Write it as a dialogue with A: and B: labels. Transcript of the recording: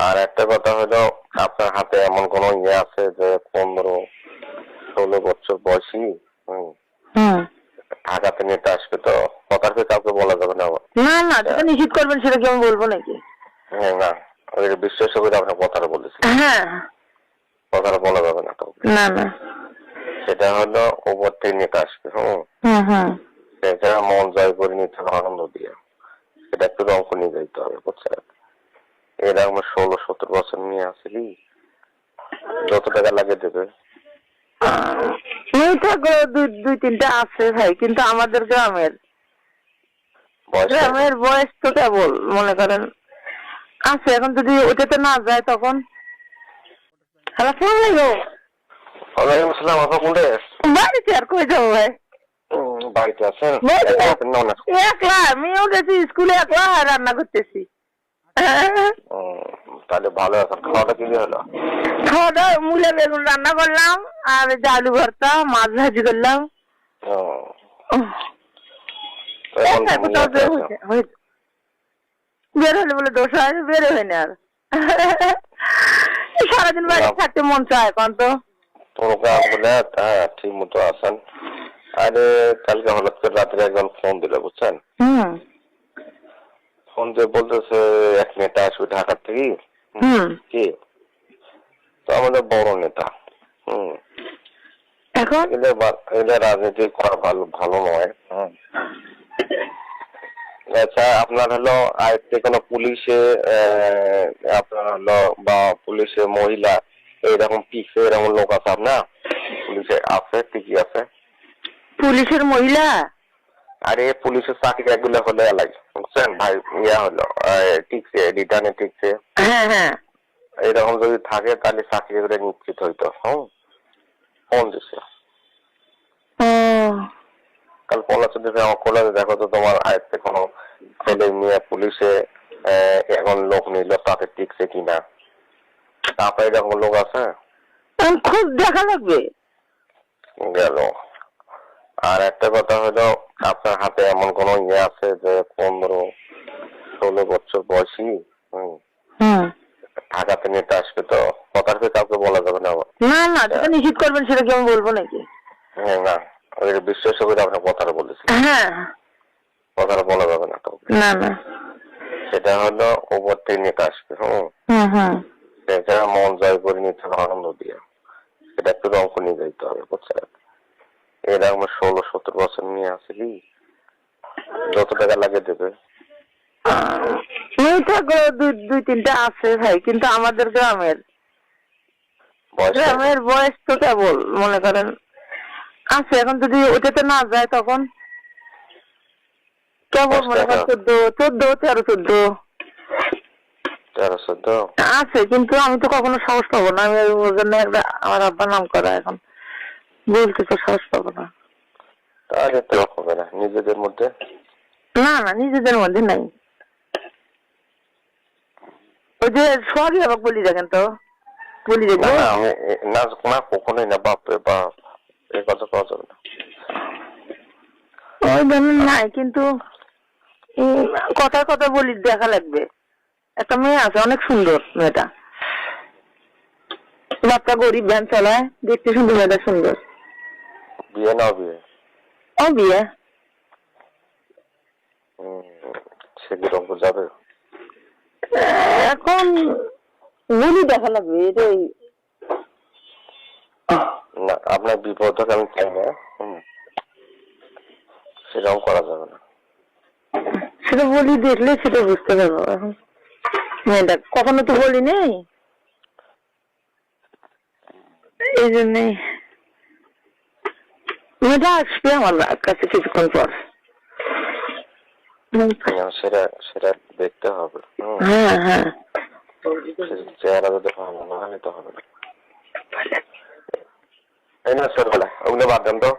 A: আর একটা কথা হলো, আপনার হাতে এমন কোন ইয়ে আছে যে 15-16 বছর বয়সী ঢাকাতে নিতে আসবে, তো কথাটা কাউকে বলা যাবে না আবার।
B: না না, যেটা নিশ্চিত করবেন সেটা কি আমি বলবো নাকি?
A: হ্যাঁ, না ওই বিশ্বাস করে আপনার কথাটা বলেছি।
B: হ্যাঁ,
A: কথাটা বলা যাবে না কাউকে।
B: না না,
A: সেটা হলো উপর থেকে নিতে আসবে। সেটা মন জয় করে নিতে হবে আনন্দ দিয়ে। সেটা একটু অঙ্ক নিয়ে যাইতে হবে, বুঝছেন? এরকম 16-17 বছর নিয়ে আসলি, যত টাকা লাগে দেবে।
B: দুই তিনটা আছে ভাই, কিন্তু আমাদের গ্রামের বয়স তো কেবল মনে করেন আছে। এখন যদি ওটাতে না যায় তখন। হ্যালো,
A: ওয়ালাইকুম আসসালাম। আপা কোনটা?
B: বাড়িতে আর কই যাবো ভাই?
A: বাড়িতে আছেন?
B: একলা, আমিও গেছি স্কুলে, একলা রান্না করতেছি।
A: তাহলে ভালো আছেন। খাওয়াটা কি হলো?
B: খাওয়াটা মূলা বেগুন রান্না করলাম, আর আলু ভর্তা, মাছ ভাজি করলাম। বের হলে বলে দোষ হয়, বের হয় না আর। সারাদিন বাড়ি থাকতে মন চায় এখন তো।
A: প্রোগ্রাম বলে ঠিক মতো আছেন। আরে কালকে হঠাৎ করে রাত্রে একজন ফোন দিল, বুঝছেন? ফোন দিয়ে বলতেছে 1 নেতা আসবে ঢাকা থেকে। কি? তো আমাদের বড় নেতা।
B: এখন
A: এটা রাজনীতি করা ভালো নয়। আচ্ছা, আপনার হলো আয়ত্তে কোনো পুলিশে আপনার হলো বা পুলিশে মহিলা এইরকম পিছে এরকম লোক আছে আপনার? পুলিশে আছে, ঠিকই আছে।
B: পুলিশের মহিলা?
A: আরে পুলিশের চাকরি এগুলো হলে এলাই, বুঝছেন ভাই? ইয়া হলো ঠিকছে, রিটার্নে ঠিকছে।
B: হ্যাঁ হ্যাঁ,
A: এইরকম যদি থাকে তাহলে চাকরি করে নিশ্চিত হইতো। ফোন দিছে কাল পলাশে দিতে আমার কলেজে, দেখো তো তোমার আয়ত্তে কোনো ছেলে মেয়ে পুলিশে এখন লোক নিল, তাতে টিকছে কিনা। তারপরে এরকম লোক আছে,
B: খুব দেখা লাগবে।
A: গেল। আর একটা কথা হলো, আপনার হাতে এমন কোন ইয়ে আছে যে 15-16 বছর বয়সী ঢাকাতে নিতে আসবে, তো কথাটা কাউকে বলা যাবে না আবার।
B: না না, যেটা নিশ্চিত করবেন সেটা কি আমি বলবো নাকি?
A: হ্যাঁ, না ওই বিশ্বাস করে আপনার কথাটা বলেছি।
B: হ্যাঁ,
A: কথাটা বলা যাবে না কাউকে।
B: না না,
A: সেটা হলো উপর থেকে নিতে আসবে। সেটা মন জয় করে নিতে হবে আনন্দ দিয়ে। সেটা একটু অঙ্ক নিয়ে যাইতে হবে, বুঝছেন? এরকম 16-17 বছর নিয়ে আসলি, যত টাকা লাগে দেবে।
B: দুই তিনটা আছে ভাই, কিন্তু আমাদের গ্রামের বয়স তো কেবল মনে করেন আছে। এখন যদি ওটাতে না যায় তখন কেবল মনে করেন
A: 13-14
B: আছে, কিন্তু আমি তো কখনো সাহস পাবো না। আমি ওর জন্য আমার আব্বা নাম করা, এখন বলতে তো সাহস পাবো না।
A: তাহলে তো হবে না নিজেদের মধ্যে।
B: না না, নিজেদের মধ্যে নাই। ওই যে সবই আবার বলি দেখেন তো, বলি দেখবো
A: না কখনোই না। বাপরে বাপ, এই কথা পাওয়া যাবে না।
B: ওই ধরনের নাই, কিন্তু কথার কথা বলি দেখা লাগবে। একটা মেয়ে আছে, অনেক সুন্দর মেয়েটা, বাচ্চা গরিব, ভ্যান চালায়, দেখতে সুন্দর, মেয়েটা সুন্দর।
A: বিয়ে না বিয়ে?
B: ও বিয়ে।
A: সেদিন যাবে
B: এখন বলি দেখা লাগবে এটাই।
A: না, আপনার বিপদ আমি চাই না। সেরকম করা যাবে না।
B: সেটা বলি দেখলে সেটা বুঝতে পারবো। এখন মেয়েটা কখনো তো বলি নেই, এই জন্যে মেয়েটা আসবে আমার কাছে কিছুক্ষণ পর।
A: সেটা দেখতে হবে।
B: হ্যাঁ হ্যাঁ,
A: চেহারা যদি ভালো না হলে তো হবে না। এই না স্যার, ওগুলো বাদ দেন তো।